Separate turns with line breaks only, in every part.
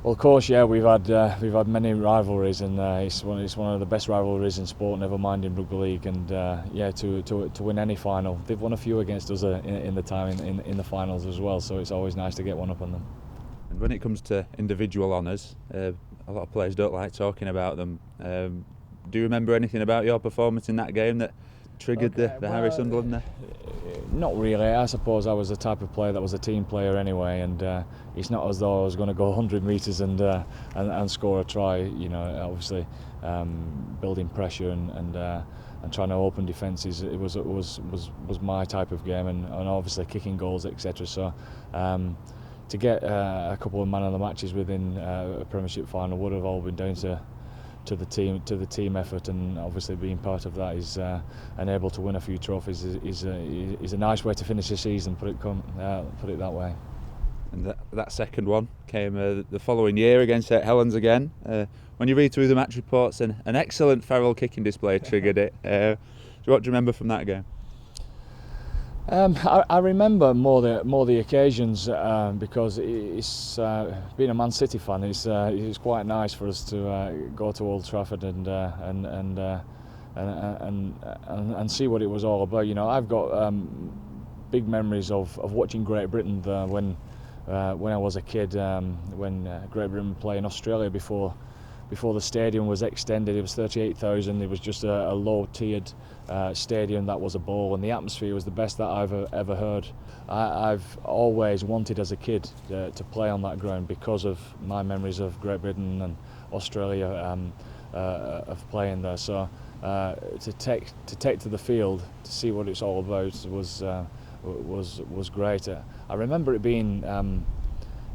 Well, of course, yeah, we've had many rivalries, and it's one of the best rivalries in sport, never mind in rugby league. And yeah, to win any final, they've won a few against us in the time in the finals as well. So it's always nice to get one up on them.
And when it comes to individual honours, a lot of players don't like talking about them. Do you remember anything about your performance in that game that triggered the Harry Sunderland there?
Not really. I suppose I was the type of player that was a team player anyway, and it's not as though I was going to go 100 metres and score a try. You know, obviously building pressure and trying to open defences. It was my type of game, and obviously kicking goals, etc. So to get a couple of man of the matches within a Premiership final would have all been down to the team effort, and obviously being part of that is and able to win a few trophies is a nice way to finish the season. Put it that way.
And that second one came the following year against St Helens again. When you read through the match reports, an excellent Farrell kicking display triggered it. What do you remember from that game?
I remember more the occasions because it's being a Man City fan. It's quite nice for us to go to Old Trafford and see what it was all about. You know, I've got big memories of watching Great Britain when I was a kid. When Great Britain played in Australia before the stadium was extended. It was 38,000. It was just a low-tiered stadium that was a bowl, and the atmosphere was the best that I've ever heard. I've always wanted as a kid to play on that ground because of my memories of Great Britain and Australia of playing there. So to take to the field to see what it's all about was great. I remember it being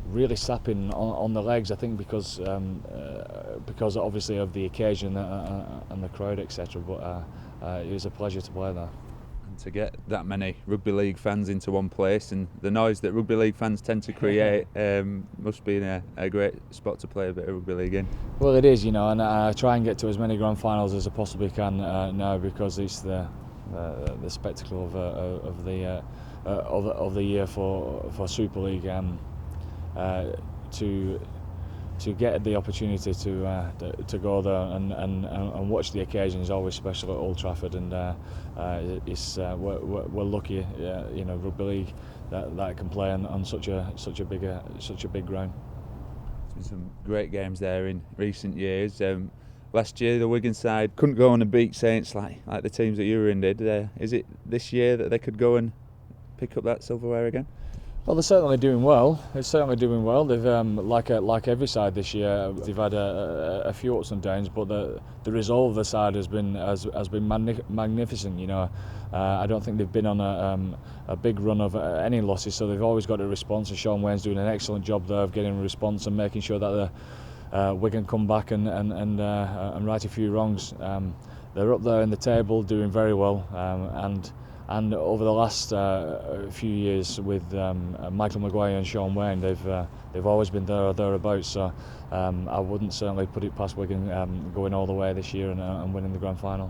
really sapping on the legs, I think because obviously of the occasion and the crowd, etc. But it was a pleasure to play there.
And to get that many rugby league fans into one place, and the noise that rugby league fans tend to create, must be a great spot to play a bit of rugby league in.
Well, it is, you know, and I try and get to as many grand finals as I possibly can now, because it's the spectacle of the year for Super League. To get the opportunity to go there and watch the occasion is always special at Old Trafford, and we're lucky, you know, rugby league that can play on such a big ground.
There's been some great games there in recent years. Last year the Wigan side couldn't go on and beat Saints like the teams that you were in did. Is it this year that they could go and pick up that silverware again?
Well, they're certainly doing well. They've like every side this year. They've had a few ups and downs, but the resolve of the side has been magnificent. You know, I don't think they've been on a big run of any losses, so they've always got a response. And Sean Wayne's doing an excellent job there of getting a response and making sure that Wigan come back and right a few wrongs. They're up there in the table, doing very well, and over the last few years with Michael Maguire and Sean Wayne, they've always been there or thereabouts. So I wouldn't certainly put it past Wigan going all the way this year and winning the grand final.